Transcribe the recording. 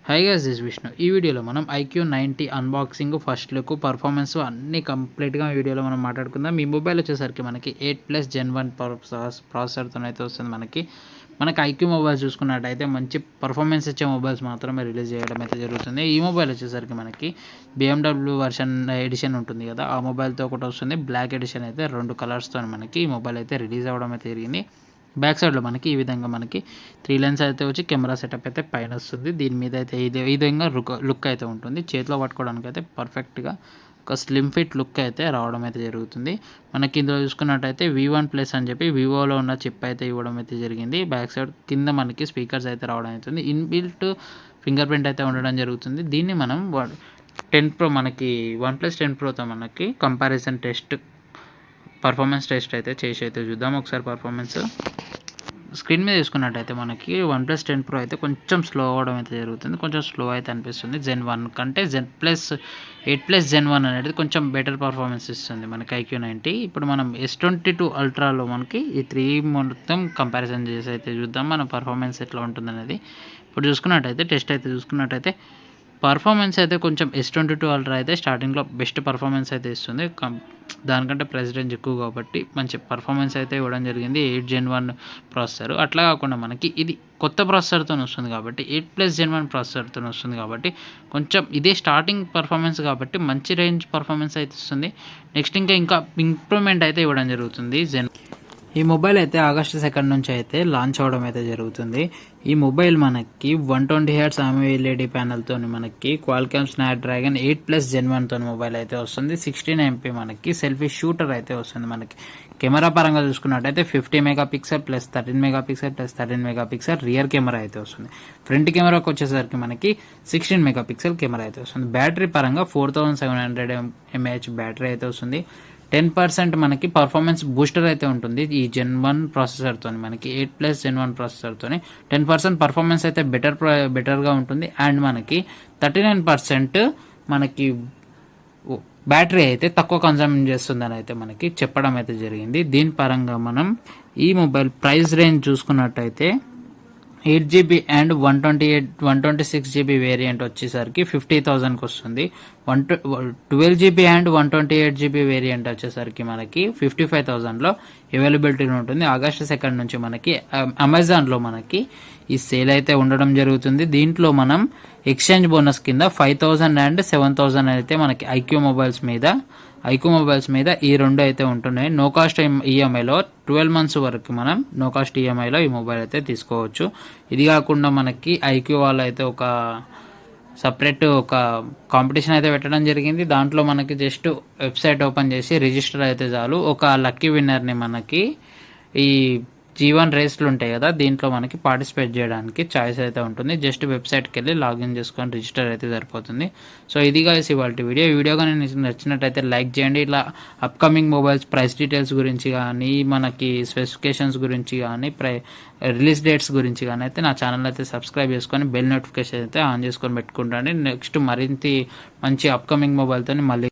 Hi guys, this Vishnu. ఈ వీడియోలో మనం IQOO 90 unboxing, first look, performance అన్నీ కంప్లీట్గా వీడియోలో మనం మాట్లాడుకుందాం. మీ మొబైల్ వచ్చేసరికి మనకి 8+ Gen 1 ప్రాసెసర్తో అయితే వస్తుంది. మనకి IQOO మొబైల్స్ చూసుకున్నట్టయితే మంచి పర్ఫార్మెన్స్ ఇచ్చే మొబైల్స్ మాత్రమే రిలీజ్ చేయడం అయితే జరుగుతుంది. ఈ మొబైల్ వచ్చేసరికి మనకి BMW వర్షన్ ఎడిషన్ ఉంటుంది కదా, ఆ మొబైల్తో ఒకటి వస్తుంది. బ్లాక్ ఎడిషన్ అయితే 2 కలర్స్తో మనకి ఈ మొబైల్ అయితే రిలీజ్ అవ్వడం అయితే జరిగింది. బ్యాక్ సైడ్లో మనకి ఈ విధంగా మనకి 3 లెన్స్ అయితే వచ్చి కెమెరా సెటప్ అయితే పైన వస్తుంది. దీని మీద అయితే ఈ విధంగా లుక్ అయితే ఉంటుంది. చేతిలో పట్టుకోవడానికి అయితే పర్ఫెక్ట్గా ఒక స్లిమ్ ఫిట్ లుక్ అయితే రావడం అయితే జరుగుతుంది. మనకి ఇందులో చూసుకున్నట్టయితే V1+ అని చెప్పి వివోలో ఉన్న చిప్ అయితే ఇవ్వడం అయితే జరిగింది. బ్యాక్ సైడ్ కింద మనకి స్పీకర్స్ అయితే రావడం అవుతుంది. ఇన్బిల్ట్ ఫింగర్ ప్రింట్ అయితే ఉండడం జరుగుతుంది. దీన్ని మనం 10 Pro మనకి OnePlus 10 Proతో మనకి కంపారిజన్ పర్ఫార్మెన్స్ టెస్ట్ అయితే చేసి అయితే చూద్దాం ఒకసారి. పర్ఫార్మెన్స్ స్క్రీన్ మీద చూసుకున్నట్టయితే మనకి OnePlus 10 Pro అయితే కొంచెం స్లో అవ్వడం అయితే జరుగుతుంది. కొంచెం స్లో అయితే అనిపిస్తుంది. Gen 1 కంటే 8+ Gen 1 అనేది కొంచెం బెటర్ పర్ఫార్మెన్స్ ఇస్తుంది మనకి IQOO 90. ఇప్పుడు మనం S22 Ultraలో మనకి ఈ 3 మొత్తం కంపారిజన్ చేసి అయితే చూద్దాం మన పర్ఫార్మెన్స్ ఎట్లా ఉంటుంది అనేది. ఇప్పుడు చూసుకున్నట్టయితే టెస్ట్ అయితే చూసుకున్నట్టయితే పర్ఫార్మెన్స్ అయితే కొంచెం S22 Ultra అయితే స్టార్టింగ్లో బెస్ట్ పర్ఫార్మెన్స్ అయితే ఇస్తుంది. దానికంటే ప్రైస్ రేంజ్ ఎక్కువ కాబట్టి మంచి పర్ఫార్మెన్స్ అయితే ఇవ్వడం జరిగింది. 8 Gen 1 ప్రాసెసర్. అట్లా కాకుండా మనకి ఇది కొత్త ప్రాసెసర్తో వస్తుంది కాబట్టి 8+ Gen 1 ప్రాసెసర్తో వస్తుంది కాబట్టి కొంచెం ఇదే స్టార్టింగ్ పర్ఫార్మెన్స్ కాబట్టి మంచి రేంజ్ పర్ఫార్మెన్స్ అయితే ఇస్తుంది. నెక్స్ట్ ఇంకా ఇంప్రూవ్మెంట్ అయితే ఇవ్వడం జరుగుతుంది. ఈ మొబైల్ అయితే August 2 నుంచి అయితే లాంచ్ అవడం అయితే జరుగుతుంది. ఈ మొబైల్ మనకి 120 Hz AMOLED ప్యానల్తో మనకి క్వాల్కామ్ స్నాప్డ్రాగన్ 8+ Gen 1తో మొబైల్ అయితే వస్తుంది. 16 MP మనకి సెల్ఫీ షూటర్ అయితే వస్తుంది. మనకి కెమెరా పరంగా చూసుకున్నట్టయితే 50 megapixel plus 13 megapixel plus 13 megapixel rear camera అయితే వస్తుంది. ఫ్రంట్ కెమెరాకి వచ్చేసరికి మనకి 16 మెగాపిక్సెల్ కెమెరా అయితే వస్తుంది. బ్యాటరీ పరంగా 4700 mAh బ్యాటరీ అయితే వస్తుంది. 10% మనకి పర్ఫార్మెన్స్ బూస్టర్ అయితే ఉంటుంది. ఈ Gen 1 ప్రాసెసర్తో మనకి 8+ Gen 1 ప్రాసెసర్తో 10% పర్ఫార్మెన్స్ అయితే బెటర్గా ఉంటుంది. అండ్ మనకి 39% మనకి బ్యాటరీ అయితే తక్కువ కన్సూమ్ చేస్తుందని అయితే మనకి చెప్పడం అయితే జరిగింది. దీని పరంగా మనం ఈ మొబైల్ ప్రైస్ రేంజ్ చూసుకున్నట్టయితే 8GB అండ్ 126GB వేరియంట్ వచ్చేసరికి 50,000కి వస్తుంది. 12GB అండ్ 128GB వేరియంట్ వచ్చేసరికి మనకి 55,000లో అవైలబిలిటీ ఉంటుంది. August 2 నుంచి మనకి అమెజాన్లో మనకి ఈ సేల్ అయితే ఉండడం జరుగుతుంది. దీంట్లో మనం ఎక్స్చేంజ్ బోనస్ కింద 5,000 అండ్ 7,000 అయితే మనకి IQOO మొబైల్స్ మీద ఈ 2 అయితే ఉంటున్నాయి. నో కాస్ట్ ఈఎంఐలో 12 months వరకు మనం నో కాస్ట్ ఈఎంఐలో ఈ మొబైల్ అయితే తీసుకోవచ్చు. ఇది కాకుండా మనకి IQOO వాళ్ళు అయితే ఒక సపరేట్ ఒక కాంపిటీషన్ అయితే పెట్టడం జరిగింది. దాంట్లో మనకి జస్ట్ వెబ్సైట్ ఓపెన్ చేసి రిజిస్టర్ అయితే చాలు. ఒక లక్కీ విన్నర్ని మనకి ఈ G1 రేస్లు ఉంటాయి కదా, దీంట్లో మనకి పార్టిసిపేట్ చేయడానికి ఛాయిస్ అయితే ఉంటుంది. జస్ట్ వెబ్సైట్కి వెళ్ళి లాగిన్ చేసుకొని రిజిస్టర్ అయితే సరిపోతుంది. సో ఇది గాయ్స్ ఇవాళ వీడియో కానీ నచ్చినట్టయితే లైక్ చేయండి. ఇలా అప్కమింగ్ మొబైల్స్ ప్రైస్ డీటెయిల్స్ గురించి కానీ, మనకి స్పెసిఫికేషన్స్ గురించి కానీ, రిలీజ్ డేట్స్ గురించి కానీ అయితే నా ఛానల్ అయితే సబ్స్క్రైబ్ చేసుకొని బెల్ నోటిఫికేషన్ అయితే ఆన్ చేసుకొని పెట్టుకుంటాను. నెక్స్ట్ మరింత మంచి అప్కమింగ్ మొబైల్తో మళ్ళీ